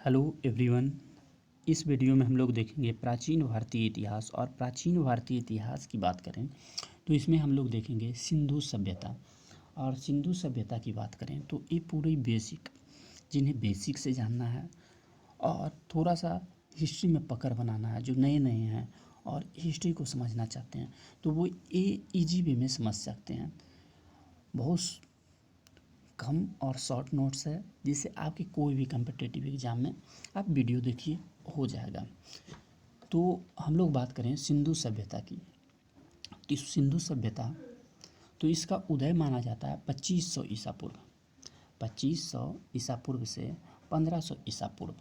Hello everyone. इस video में हम लोग देखेंगे प्राचीन भारतीय इतिहास। और प्राचीन भारतीय इतिहास की बात करें तो इसमें हम लोग देखेंगे सिंधु सभ्यता। और सिंधु सभ्यता की बात करें तो ये पूरी बेसिक, जिन्हें बेसिक से जानना है और थोड़ा सा हिस्ट्री में पकड़ बनाना है, जो नए नए हैं और हिस्ट्री को समझना चाहते हैं तो वो ये ईजी वे में समझ सकते हैं। बहुत कम और शॉर्ट नोट्स है, जिससे आपके कोई भी कम्पिटिटिव एग्ज़ाम में आप वीडियो देखिए हो जाएगा। तो हम लोग बात करें सिंधु सभ्यता की। तो सिंधु सभ्यता तो इसका उदय माना जाता है 2500 ईसा पूर्व। 2500 ईसा पूर्व से 1500 ईसा पूर्व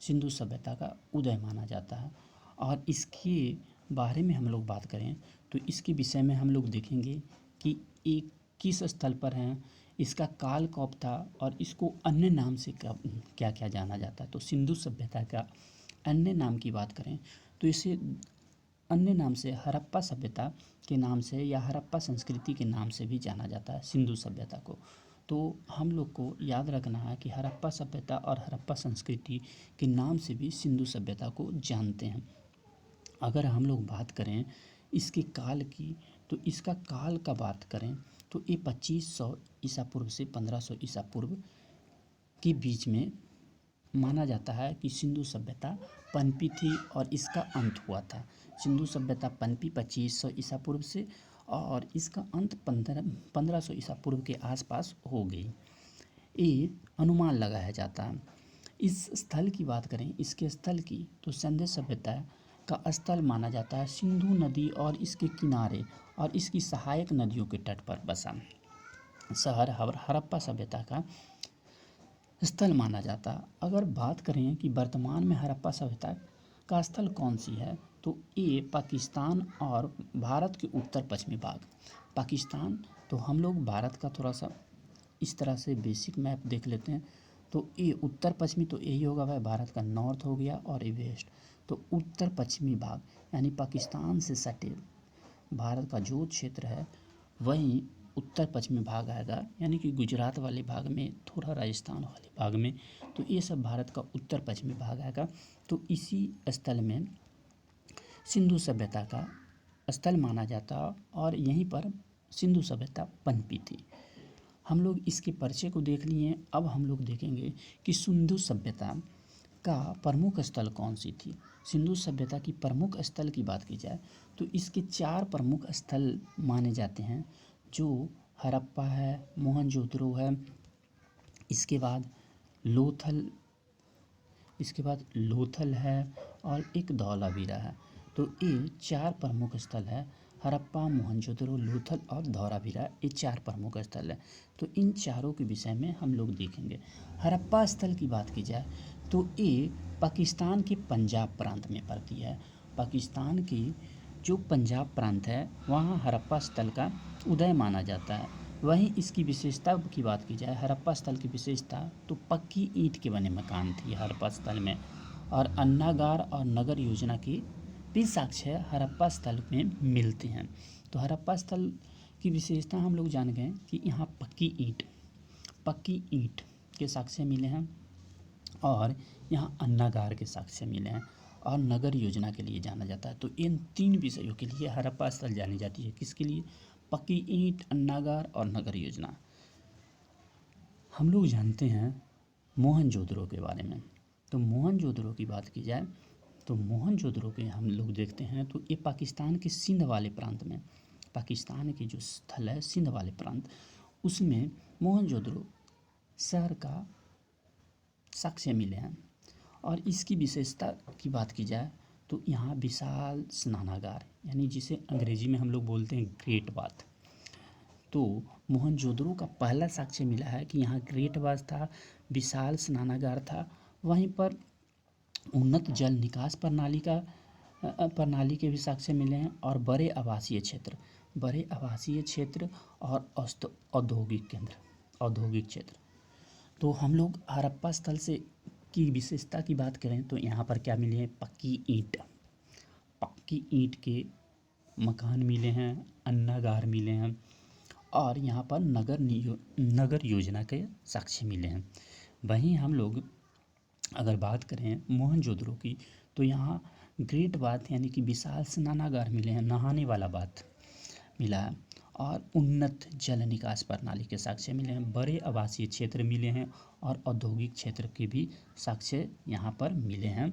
सिंधु सभ्यता का उदय माना जाता है। और इसके बारे में हम लोग बात करें तो इसके विषय में हम लोग देखेंगे कि एक किस स्थल पर हैं, इसका काल कब था और इसको अन्य नाम से क्या क्या जाना जाता है। तो सिंधु सभ्यता का अन्य नाम की बात करें तो इसे अन्य नाम से हड़प्पा सभ्यता के नाम से या हड़प्पा संस्कृति के नाम से भी जाना जाता है सिंधु सभ्यता को। तो हम लोग को याद रखना है कि हड़प्पा सभ्यता और हड़प्पा संस्कृति के नाम से भी सिंधु सभ्यता को जानते हैं। अगर हम लोग बात करें इसके काल की तो इसका काल का बात करें तो ये 2500 ईसा पूर्व से 1500 ईसा पूर्व के बीच में माना जाता है कि सिंधु सभ्यता पनपी थी और इसका अंत हुआ था। सिंधु सभ्यता पनपी 2500 ईसा पूर्व से और इसका अंत 1500 ईसा पूर्व के आसपास हो गई, ये अनुमान लगाया जाता है। इस स्थल की बात करें, इसके स्थल की, तो सिंधु सभ्यता का स्थल माना जाता है सिंधु नदी और इसके किनारे और इसकी सहायक नदियों के तट पर बसा शहर हड़प्पा सभ्यता का स्थल माना जाता। अगर बात करें कि वर्तमान में हड़प्पा सभ्यता का स्थल कौन सी है तो ये पाकिस्तान और भारत के उत्तर पश्चिमी भाग। पाकिस्तान तो हम लोग भारत का थोड़ा सा इस तरह से बेसिक मैप देख लेते हैं तो ये उत्तर पश्चिमी तो यही होगा भाई, भारत का नॉर्थ हो गया और ये वेस्ट। तो उत्तर पश्चिमी भाग यानी पाकिस्तान से सटे भारत का जो क्षेत्र है वहीं उत्तर पश्चिमी भाग आएगा, यानी कि गुजरात वाले भाग में, थोड़ा राजस्थान वाले भाग में, तो ये सब भारत का उत्तर पश्चिमी भाग आएगा। तो इसी स्थल में सिंधु सभ्यता का स्थल माना जाता और यहीं पर सिंधु सभ्यता पनपी थी। हम लोग इसके परिचय को देख लिए। अब हम लोग देखेंगे कि सिंधु सभ्यता का प्रमुख स्थल कौन सी थी। सिंधु सभ्यता की प्रमुख स्थल की बात की जाए तो इसके 4 प्रमुख स्थल माने जाते हैं, जो हड़प्पा है, मोहनजोदड़ो है, इसके बाद लोथल है और एक धौलावीरा है। तो ये 4 प्रमुख स्थल है, हड़प्पा, मोहनजोदड़ो, लोथल और धौलावीरा, ये 4 प्रमुख स्थल है। तो इन चारों के विषय में हम लोग देखेंगे। हड़प्पा स्थल की बात की जाए तो ये पाकिस्तान के पंजाब प्रांत में पड़ती है। पाकिस्तान की जो पंजाब प्रांत है वहाँ हड़प्पा स्थल का उदय माना जाता है। वहीं इसकी विशेषता की बात की जाए, हड़प्पा स्थल की विशेषता तो पक्की ईंट के बने मकान थी हड़प्पा स्थल में, और अन्नागार और नगर योजना की भी साक्ष्य हड़प्पा स्थल में मिलते हैं। तो हड़प्पा स्थल की विशेषता हम लोग जान गए कि यहाँ पक्की ईंट के साक्ष्य मिले हैं और यहाँ अन्नागार के साक्ष्य मिले हैं और नगर योजना के लिए जाना जाता है। तो इन 3 विषयों के लिए हड़प्पा स्थल जानी जाती है। किसके लिए? पक्की ईंट, अन्नागार और नगर योजना। हम लोग जानते हैं मोहनजोदड़ो के बारे में। तो मोहनजोदड़ो की बात की जाए तो मोहनजोदड़ो के हम लोग देखते हैं तो ये पाकिस्तान के सिंध वाले प्रांत में, पाकिस्तान के जो स्थल है सिंध वाले प्रांत, उसमें मोहनजोदड़ो शहर का साक्ष्य मिले हैं। और इसकी विशेषता की बात की जाए तो यहाँ विशाल स्नानागार, यानी जिसे अंग्रेजी में हम लोग बोलते हैं ग्रेट बाथ। तो मोहनजोदड़ो का पहला साक्ष्य मिला है कि यहाँ ग्रेट बाथ था, विशाल स्नानागार था। वहीं पर उन्नत जल निकास प्रणाली के भी साक्ष्य मिले हैं और बड़े आवासीय क्षेत्र और औद्योगिक क्षेत्र। तो हम लोग हड़प्पा स्थल से की विशेषता की बात करें तो यहाँ पर क्या मिले हैं? पक्की ईंट के मकान मिले हैं, अन्नागार मिले हैं और यहाँ पर नगर योजना के साक्ष्य मिले हैं। वहीं हम लोग अगर बात करें मोहनजोदड़ो की, तो यहाँ ग्रेट बाथ यानी कि विशाल स्नानागार मिले हैं, नहाने वाला बाथ मिला है, और उन्नत जल निकास प्रणाली के साक्ष्य मिले हैं, बड़े आवासीय क्षेत्र मिले हैं और औद्योगिक क्षेत्र के भी साक्ष्य यहाँ पर मिले हैं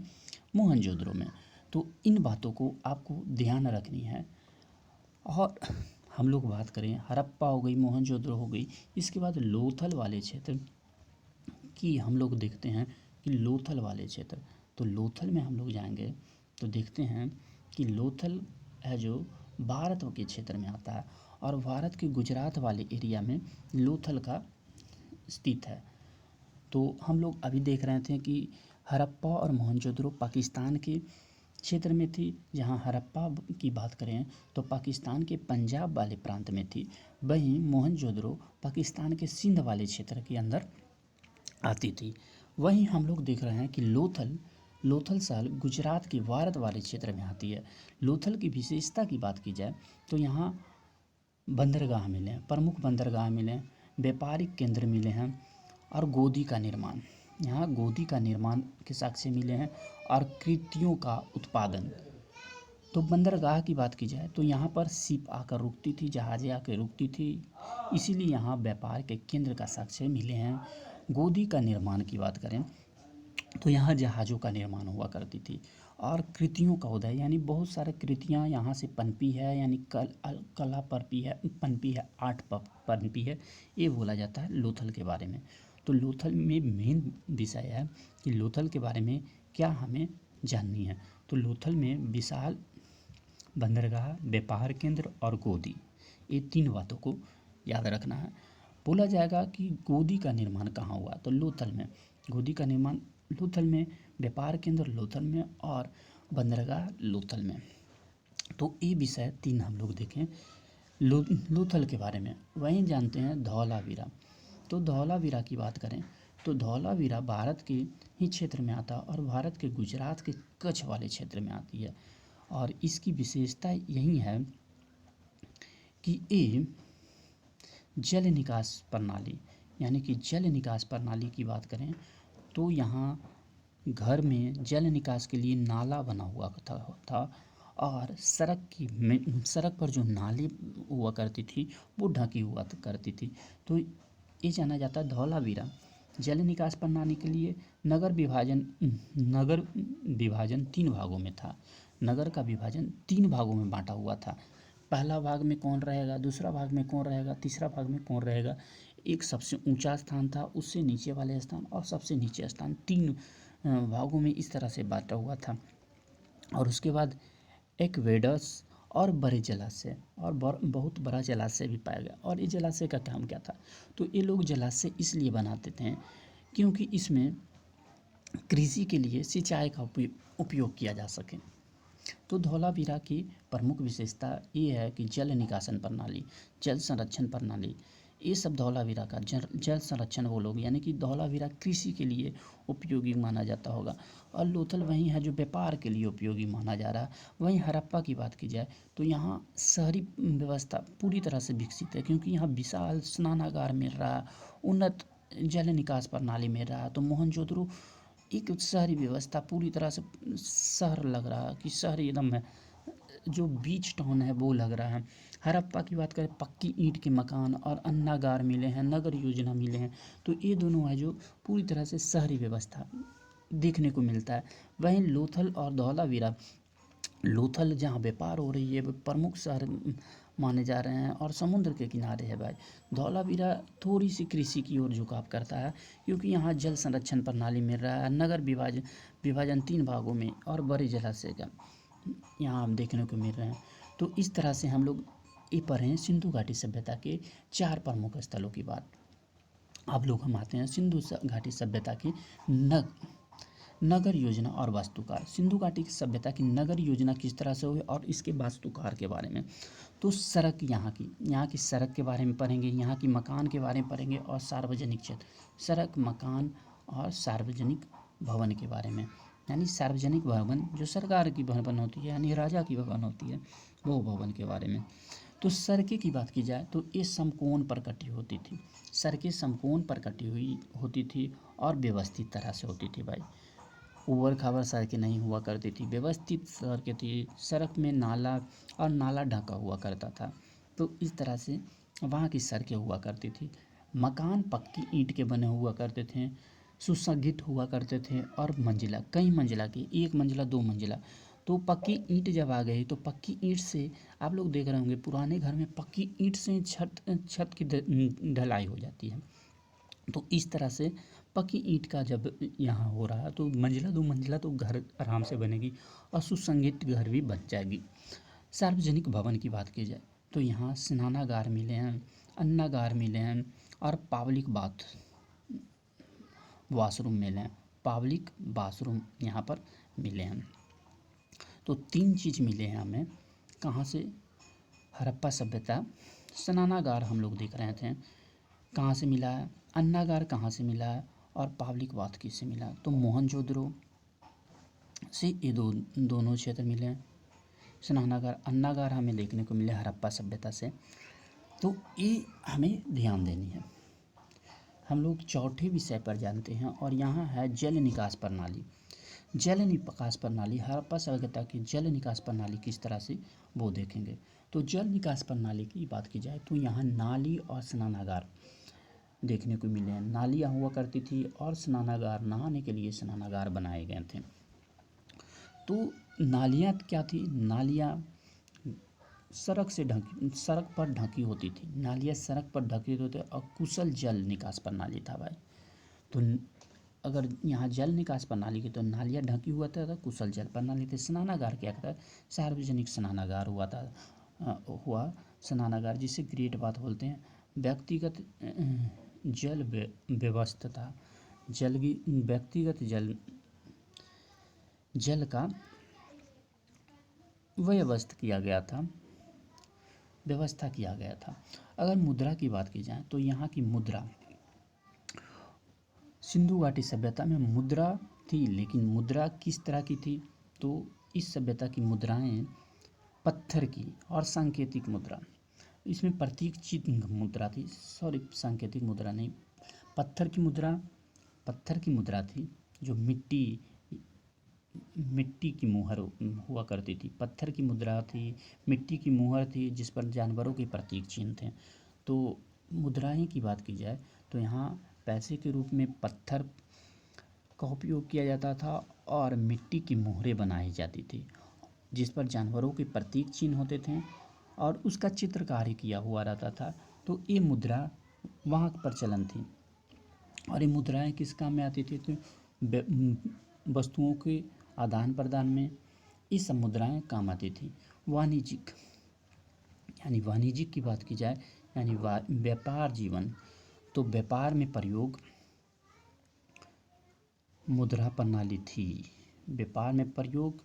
मोहनजोदड़ो में। तो इन बातों को आपको ध्यान रखनी है। और हम लोग बात करें हड़प्पा हो गई, मोहनजोदड़ो हो गई, इसके बाद लोथल वाले क्षेत्र की हम लोग देखते हैं कि लोथल वाले क्षेत्र, तो लोथल में हम लोग जाएंगे तो देखते हैं कि लोथल है जो भारत के क्षेत्र में आता है, और भारत के गुजरात वाले एरिया में लोथल का स्थित है। तो हम लोग अभी देख रहे थे कि हड़प्पा और मोहनजोदड़ो पाकिस्तान के क्षेत्र में थी। जहाँ हड़प्पा की बात करें तो पाकिस्तान के पंजाब वाले प्रांत में थी, वहीं मोहनजोदड़ो पाकिस्तान के सिंध वाले क्षेत्र के अंदर आती थी। वहीं हम लोग देख रहे हैं कि लोथल साल गुजरात के वारद वाले क्षेत्र में आती है। लोथल की विशेषता की बात की जाए तो यहाँ बंदरगाह मिले हैं, प्रमुख बंदरगाह मिले हैं, व्यापारिक केंद्र मिले हैं, और गोदी का निर्माण, यहाँ गोदी का निर्माण के साक्ष्य मिले हैं, और कृतियों का उत्पादन। तो बंदरगाह की बात की जाए तो यहाँ पर शिप आकर रुकती थी, जहाज़ें आकर रुकती थी, इसीलिए यहाँ व्यापार के केंद्र का साक्ष्य मिले हैं। गोदी का निर्माण की बात करें तो यहाँ जहाज़ों का निर्माण हुआ करती थी, और कृतियों का उदय यानी बहुत सारे कृतियाँ यहाँ से पनपी है, यानी कला पनपी है, आर्ट पनपी है, ये बोला जाता है लोथल के बारे में। तो लोथल में मेन विषय है कि लोथल के बारे में क्या हमें जाननी है। तो लोथल में विशाल बंदरगाह, व्यापार केंद्र और गोदी, ये 3 बातों को याद रखना है। बोला जाएगा कि गोदी का निर्माण कहाँ हुआ, तो लोथल में। गोदी का निर्माण लोथल में, व्यापार केंद्र लोथल में, और बंदरगाह लोथल में। तो ये विषय 3 हम लोग देखें लोथल के बारे में। वहीं जानते हैं धौलावीरा। तो धौलावीरा की बात करें तो धौलावीरा भारत के ही क्षेत्र में आता है, और भारत के गुजरात के कच्छ वाले क्षेत्र में आती है, और इसकी विशेषता यही है कि ये जल निकास प्रणाली, यानी कि जल निकास प्रणाली की बात करें तो यहाँ घर में जल निकास के लिए नाला बना हुआ था, और सड़क पर जो नाली हुआ करती थी वो ढकी हुआ करती थी। तो ये जाना जाता है धौलावीरा जल निकास प्रणाली के लिए। नगर विभाजन 3 भागों में था। नगर का विभाजन 3 भागों में बांटा हुआ था। पहला भाग में कौन रहेगा, दूसरा भाग में कौन रहेगा, तीसरा भाग में कौन रहेगा। एक सबसे ऊंचा स्थान था, उससे नीचे वाले स्थान, और सबसे नीचे स्थान, 3 भागों में इस तरह से बांटा हुआ था। और उसके बाद एक्वेडस और बड़े जलाशय, और बहुत बड़ा जलाशय भी पाया गया। और ये जलाशय का काम क्या था, तो ये लोग जलाशय इसलिए बनाते थे क्योंकि इसमें कृषि के लिए सिंचाई का उपयोग किया जा सके। तो धौलावीरा की प्रमुख विशेषता ये है कि जल निकासन प्रणाली, जल संरक्षण प्रणाली, ये सब धौलावीरा का जल संरक्षण वो लोग, यानी कि धौलावीरा कृषि के लिए उपयोगी माना जाता होगा। और लोथल वहीं है जो व्यापार के लिए उपयोगी माना जा रहा है। वहीं हड़प्पा की बात की जाए तो यहाँ शहरी व्यवस्था पूरी तरह से विकसित है, क्योंकि यहाँ विशाल स्नानागार मिल रहा है, उन्नत जल निकास प्रणाली मिल रहा है। तो मोहनजोदड़ो एक शहरी व्यवस्था पूरी तरह से शहर लग रहा है कि शहर एकदम है, जो बीच टाउन है वो लग रहा है। हड़प्पा की बात करें, पक्की ईंट के मकान और अन्नागार मिले हैं, नगर योजना मिले हैं। तो ये दोनों है जो पूरी तरह से शहरी व्यवस्था देखने को मिलता है। वहीं लोथल और धौलावीरा, लोथल जहाँ व्यापार हो रही है वो प्रमुख शहर माने जा रहे हैं और समुद्र के किनारे है भाई। धौलावीरा थोड़ी सी कृषि की ओर झुकाव करता है, क्योंकि यहाँ जल संरक्षण प्रणाली मिल रहा है, नगर विभाजन 3 भागों में, और बड़े जलाशय का यहाँ हम देखने को मिल रहे हैं। तो इस तरह से हम लोग ये पढ़े हैं सिंधु घाटी सभ्यता के 4 प्रमुख स्थलों की बात। अब लोग हम आते हैं सिंधु घाटी सभ्यता की नगर योजना और वास्तुकार। सिंधु घाटी की सभ्यता की नगर योजना किस तरह से हुई और इसके वास्तुकार के बारे में। तो सड़क, यहाँ की सड़क के बारे में पढ़ेंगे, यहाँ की मकान के बारे में पढ़ेंगे, और सार्वजनिक क्षेत्र, सड़क, मकान और सार्वजनिक भवन के बारे में। यानी सार्वजनिक भवन जो सरकार की भवन होती है, यानी राजा की भवन होती है, वो भवन के बारे में। तो सड़कें की बात की जाए तो ये समकोण पर कटी होती थी, सड़कें समकोण पर कटी हुई होती थी और व्यवस्थित तरह से होती थी भाई। ऊबड़ खाबड़ सड़कें नहीं हुआ करती थी, व्यवस्थित सड़कें थी, सड़क में नाला और नाला ढका हुआ करता था। तो इस तरह से वहाँ की सड़कें हुआ करती थी। मकान पक्की ईंट के बने हुआ करते थे, सुसज्जित हुआ करते थे और मंजिला कई मंजिला की, एक मंजिला दो मंजिला। तो पक्की ईंट जब आ गई तो पक्की ईंट से आप लोग देख रहे होंगे पुराने घर में पक्की ईंट से छत की ढलाई हो जाती है। तो इस तरह से पक्की ईंट का जब यहाँ हो रहा तो मंजिला दो मंजिला तो घर आराम से बनेगी और सुसंगठित घर भी बन जाएगी। सार्वजनिक भवन की बात की जाए तो यहाँ स्नानागार मिले हैं, अन्नागार मिले हैं और वॉशरूम मिले हैं, पब्लिक वॉशरूम यहाँ पर मिले हैं। तो 3 चीज़ मिले हैं हमें। कहाँ से? हड़प्पा सभ्यता। स्नानागार हम लोग देख रहे थे कहाँ से मिला है, अन्नागार कहाँ से मिला है और पब्लिक बाथ किससे मिला। तो मोहनजोदड़ो से ये दोनों क्षेत्र मिले हैं। स्नानागार अन्नागार हमें देखने को मिले हड़प्पा सभ्यता से। तो ये हमें ध्यान देनी है। हम लोग चौथे विषय पर जानते हैं और यहाँ है जल निकास प्रणाली। जल निकास प्रणाली, हड़प्पा सभ्यता की जल निकास प्रणाली किस तरह से वो देखेंगे। तो जल निकास प्रणाली की बात की जाए तो यहाँ नाली और स्नानागार देखने को मिले हैं। नालियाँ हुआ करती थी और स्नानागार, नहाने के लिए स्नानागार बनाए गए थे। तो नालियाँ क्या थी? नालियाँ सड़क पर ढकी होती थी, नालियाँ सड़क पर ढकी होती थी और कुशल जल निकास प्रणाली था भाई। तो अगर यहाँ जल निकास प्रणाली की तो नालियाँ ढकी हुआ था, कुशल जल प्रणाली थी। स्नानागार क्या था? सार्वजनिक स्नानागार हुआ स्नानागार जिसे ग्रेट बात बोलते हैं। व्यक्तिगत जल व्यवस्था, व्यक्तिगत जल का व्यवस्था किया गया था। अगर मुद्रा की बात की जाए तो यहाँ की मुद्रा, सिंधु घाटी सभ्यता में मुद्रा थी, लेकिन मुद्रा किस तरह की थी? तो इस सभ्यता की मुद्राएं पत्थर की और सांकेतिक मुद्रा, इसमें प्रतीक चिन्ह मुद्रा थी, सॉरी सांकेतिक मुद्रा नहीं, पत्थर की मुद्रा थी जो मिट्टी की मुहर हुआ करती थी। पत्थर की मुद्रा थी, मिट्टी की मुहर थी जिस पर जानवरों के प्रतीक चिन्ह थे। तो मुद्राएं की बात की जाए तो यहाँ पैसे के रूप में पत्थर का उपयोग किया जाता था और मिट्टी की मुहरें बनाई जाती थी जिस पर जानवरों के प्रतीक चिन्ह होते थे और उसका चित्रकारी किया हुआ रहता था। तो ये मुद्रा वहाँ पर चलन थी और ये मुद्राएं किस काम में आती थी? तो वस्तुओं के आदान प्रदान में ये सब मुद्राएं काम आती थी। वाणिज्यिक की बात की जाए यानी व्यापार जीवन, तो व्यापार में प्रयोग मुद्रा प्रणाली थी। व्यापार में प्रयोग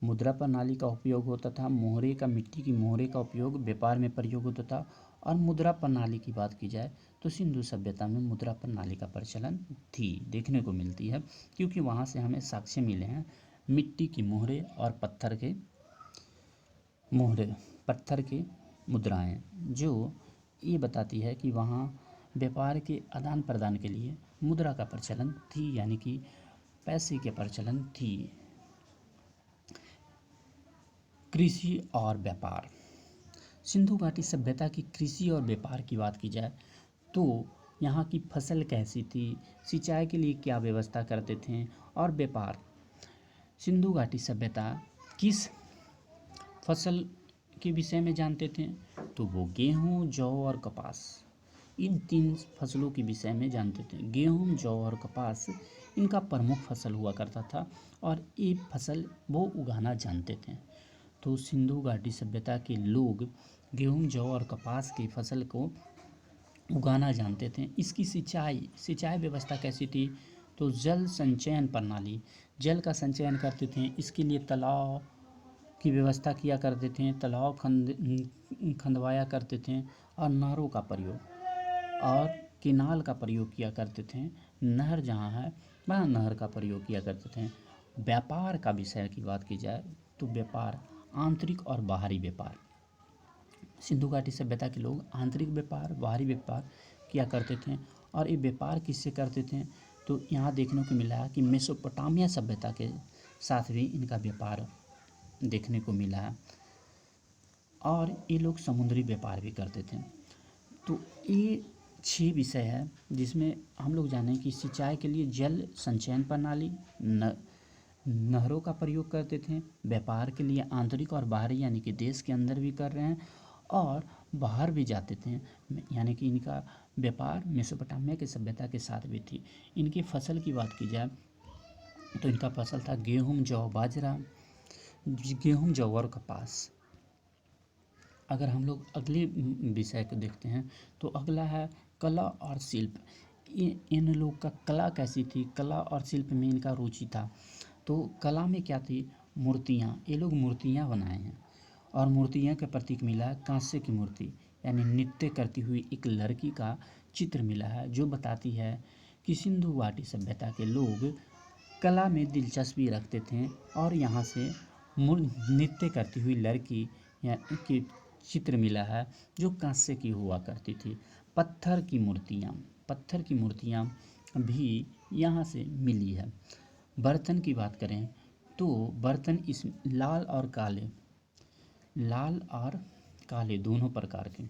मुद्रा प्रणाली का उपयोग होता था। मोहरे का, मिट्टी की मोहरे का उपयोग व्यापार में प्रयोग होता था। और मुद्रा प्रणाली की बात की जाए तो सिंधु सभ्यता में मुद्रा प्रणाली का प्रचलन थी, देखने को मिलती है, क्योंकि वहाँ से हमें साक्ष्य मिले हैं मिट्टी की मोहरे और पत्थर के मुद्राएं, जो ये बताती है कि वहाँ व्यापार के आदान प्रदान के लिए मुद्रा का प्रचलन थी, यानी कि पैसे के प्रचलन थी। कृषि और व्यापार, सिंधु घाटी सभ्यता की कृषि और व्यापार की बात की जाए तो यहाँ की फसल कैसी थी, सिंचाई के लिए क्या व्यवस्था करते थे और व्यापार। सिंधु घाटी सभ्यता किस फसल के विषय में जानते थे? तो वो गेहूँ, जौ और कपास, इन 3 फसलों के विषय में जानते थे। गेहूँ, जौ और कपास इनका प्रमुख फसल हुआ करता था और ये फसल वो उगाना जानते थे। तो सिंधु घाटी सभ्यता के लोग गेहूँ, जौ और कपास की फसल को उगाना जानते थे। इसकी सिंचाई व्यवस्था कैसी थी? तो जल संचयन प्रणाली, जल का संचयन करते थे, इसके लिए तालाब की व्यवस्था किया करते थे, तालाब खंदवाया करते थे और नहरों का प्रयोग और केनाल का प्रयोग किया करते थे। नहर जहाँ है वहाँ नहर का प्रयोग किया करते थे। व्यापार का विषय की बात की जाए तो व्यापार, आंतरिक और बाहरी व्यापार, सिंधु घाटी सभ्यता के लोग आंतरिक व्यापार, बाहरी व्यापार किया करते थे। और ये व्यापार किससे करते थे? तो यहाँ देखने को मिला है कि मेसोपोटामिया सभ्यता के साथ भी इनका व्यापार देखने को मिला है, और ये लोग समुद्री व्यापार भी करते थे। तो ये 6 विषय है जिसमें हम लोग जानें कि सिंचाई के लिए जल संचयन प्रणाली, नहरों का प्रयोग करते थे, व्यापार के लिए आंतरिक और बाहरी यानी कि देश के अंदर भी कर रहे हैं और बाहर भी जाते थे, यानी कि इनका व्यापार मेसोपोटामिया की सभ्यता के साथ भी थी। इनकी फसल की बात की जाए तो इनका फसल था गेहूँ, जौ, बाजरा, गेहूँ, जौ और कपास। अगर हम लोग अगले विषय को देखते हैं तो अगला है कला और शिल्प। इन लोग का कला कैसी थी? कला और शिल्प में इनका रुचि था। तो कला में क्या थी? मूर्तियाँ। ये लोग मूर्तियाँ बनाए हैं, और मूर्तियाँ का प्रतीक मिला है कांस्य की मूर्ति, यानी नृत्य करती हुई एक लड़की का चित्र मिला है, जो बताती है कि सिंधु घाटी सभ्यता के लोग कला में दिलचस्पी रखते थे। और यहाँ से नृत्य करती हुई लड़की की चित्र मिला है जो कांस्य की हुआ करती थी। पत्थर की मूर्तियाँ भी यहाँ से मिली है। बर्तन की बात करें तो बर्तन इस लाल और काले दोनों प्रकार के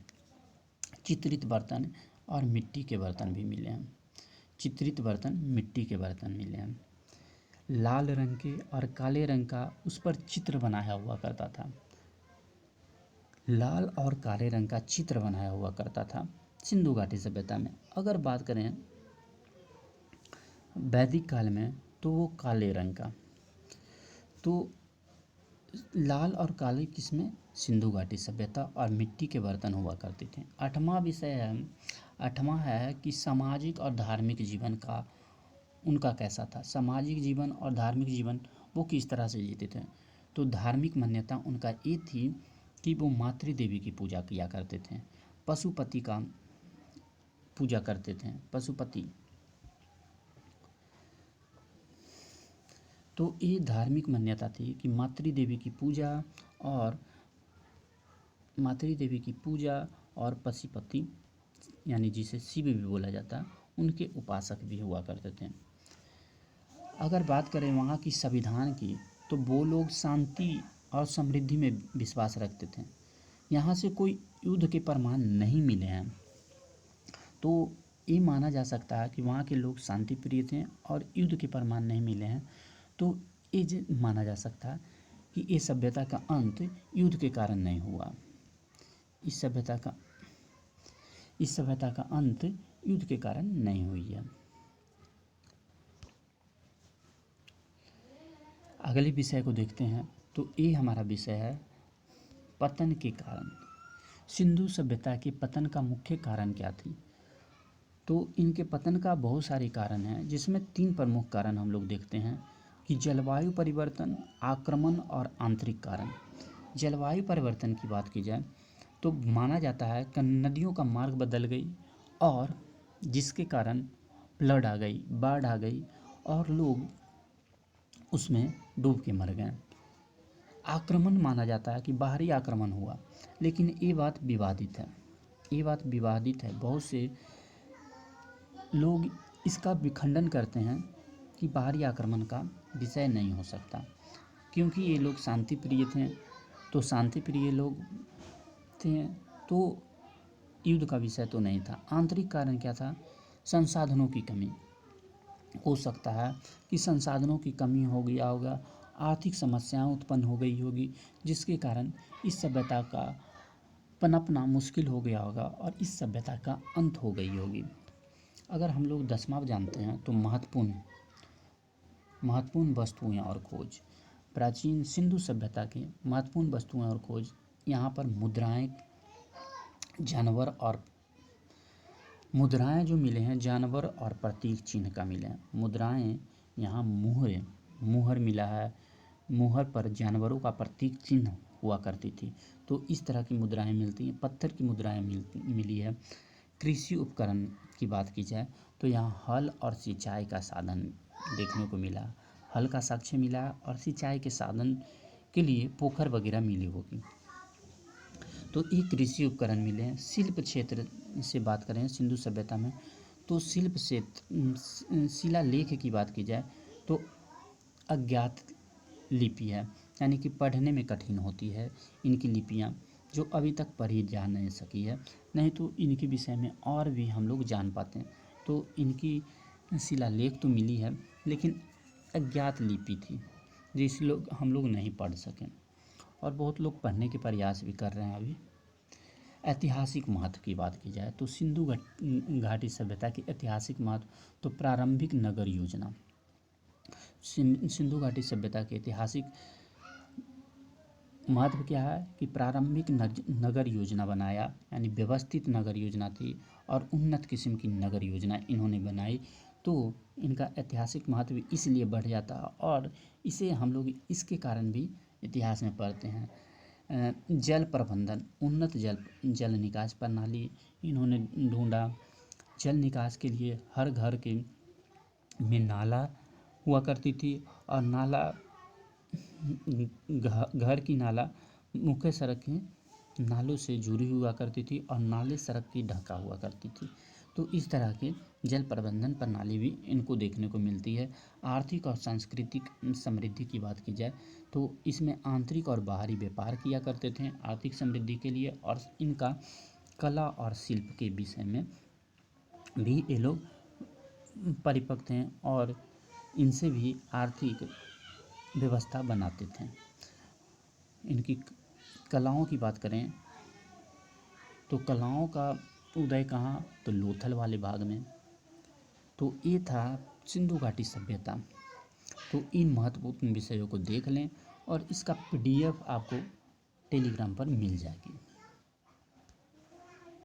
चित्रित बर्तन और मिट्टी के बर्तन भी मिले हैं। चित्रित बर्तन, मिट्टी के बर्तन मिले हैं। लाल रंग के और काले रंग का उस पर चित्र बनाया हुआ करता था। लाल और काले रंग का चित्र बनाया हुआ करता था सिंधु घाटी सभ्यता में। अगर बात करें वैदिक काल में तो वो काले रंग का। तो लाल और काले किसमें? सिंधु घाटी सभ्यता और मिट्टी के बर्तन हुआ करते थे। आठवां है कि सामाजिक और धार्मिक जीवन का उनका कैसा था? सामाजिक जीवन और धार्मिक जीवन वो किस तरह से जीते थे? तो धार्मिक मान्यता उनका ये थी कि वो मातृ देवी की पूजा किया करते थे, पशुपति का पूजा करते थे, पशुपति। तो ये धार्मिक मान्यता थी कि मातृ देवी की पूजा और पशुपति यानी जिसे शिव भी बोला जाता, उनके उपासक भी हुआ करते थे। अगर बात करें वहाँ की संविधान की तो वो लोग शांति और समृद्धि में विश्वास रखते थे। यहाँ से कोई युद्ध के प्रमाण नहीं मिले हैं, तो ये माना जा सकता है कि वहाँ के लोग शांति प्रिय थे और युद्ध के प्रमाण नहीं मिले हैं। तो ये माना जा सकता है कि ये सभ्यता का अंत युद्ध के कारण नहीं हुआ। इस सभ्यता का अंत युद्ध के कारण नहीं हुई है। अगले विषय को देखते हैं तो ये हमारा विषय है पतन के कारण। सिंधु सभ्यता के पतन का मुख्य कारण क्या थी? तो इनके पतन का बहुत सारे कारण हैं, जिसमें 3 प्रमुख कारण हम लोग देखते हैं कि जलवायु परिवर्तन, आक्रमण और आंतरिक कारण। जलवायु परिवर्तन की बात की जाए तो माना जाता है कि नदियों का मार्ग बदल गई और जिसके कारण फ्लड आ गई, बाढ़ आ गई और लोग उसमें डूब के मर गए। आक्रमण माना जाता है कि बाहरी आक्रमण हुआ, लेकिन ये बात विवादित है। बहुत से लोग इसका विखंडन करते हैं कि बाहरी आक्रमण का विषय नहीं हो सकता, क्योंकि ये लोग शांति प्रिय थे। तो शांति प्रिय लोग थे तो युद्ध का विषय तो नहीं था। आंतरिक कारण क्या था? संसाधनों की कमी। हो सकता है कि संसाधनों की कमी हो गया होगा, आर्थिक समस्याएं उत्पन्न हो गई होगी, जिसके कारण इस सभ्यता का पनपना मुश्किल हो गया होगा और इस सभ्यता का अंत हो गई होगी। अगर हम लोग 10वां जानते हैं तो महत्वपूर्ण वस्तुएं और खोज। प्राचीन सिंधु सभ्यता की महत्वपूर्ण वस्तुएं और खोज। यहाँ पर मुद्राएं जो मिले हैं जानवर और प्रतीक चिन्ह का मिले हैं। मुद्राएं यहाँ मुहर मिला है, मुहर पर जानवरों का प्रतीक चिन्ह हुआ करती थी, तो इस तरह की मुद्राएं मिलती हैं। पत्थर की मुद्राएं मिली है। कृषि उपकरण की बात की जाए तो यहाँ हल और सिंचाई का साधन देखने को मिला। हल का साक्ष्य मिला और सिंचाई के साधन के लिए पोखर वगैरह मिली होगी। तो ये कृषि उपकरण मिले हैं। शिल्प क्षेत्र से बात करें सिंधु सभ्यता में, तो शिल्प से शिलालेख की बात की जाए तो अज्ञात लिपि है, यानी कि पढ़ने में कठिन होती है इनकी लिपियाँ, जो अभी तक पढ़ी जा नहीं सकी है। नहीं तो इनके विषय में और भी हम लोग जान पाते हैं। तो इनकी शिलालेख तो मिली है, लेकिन अज्ञात लिपि थी जिसे हम लोग नहीं पढ़ सकें, और बहुत लोग पढ़ने के प्रयास भी कर रहे हैं अभी। ऐतिहासिक महत्व की बात की जाए तो सिंधु घाटी सभ्यता की ऐतिहासिक महत्व, तो प्रारंभिक नगर योजना। सिंधु घाटी सभ्यता के ऐतिहासिक महत्व क्या है कि प्रारंभिक नगर योजना बनाया, यानी व्यवस्थित नगर योजना थी और उन्नत किस्म की नगर योजना इन्होंने बनाई। तो इनका ऐतिहासिक महत्व इसलिए बढ़ जाता है, और इसे हम लोग इसके कारण भी इतिहास में पढ़ते हैं। जल प्रबंधन, उन्नत जल निकास प्रणाली इन्होंने ढूंढा। जल निकास के लिए हर घर के में नाला हुआ करती थी, और नाला घर की नाला मुख्य सड़क के नालों से जुड़ी हुआ करती थी, और नाले सड़क की ढका हुआ करती थी। तो इस तरह के जल प्रबंधन प्रणाली भी इनको देखने को मिलती है। आर्थिक और सांस्कृतिक समृद्धि की बात की जाए तो इसमें आंतरिक और बाहरी व्यापार किया करते थे आर्थिक समृद्धि के लिए, और इनका कला और शिल्प के विषय में भी ये लोग परिपक्व हैं, और इनसे भी आर्थिक व्यवस्था बनाते थे। इनकी कलाओं की बात करें तो कलाओं का उदय कहाँ, तो लोथल वाले भाग में। तो ये था सिंधु घाटी सभ्यता। तो इन महत्वपूर्ण विषयों को देख लें, और इसका PDF आपको टेलीग्राम पर मिल जाएगी।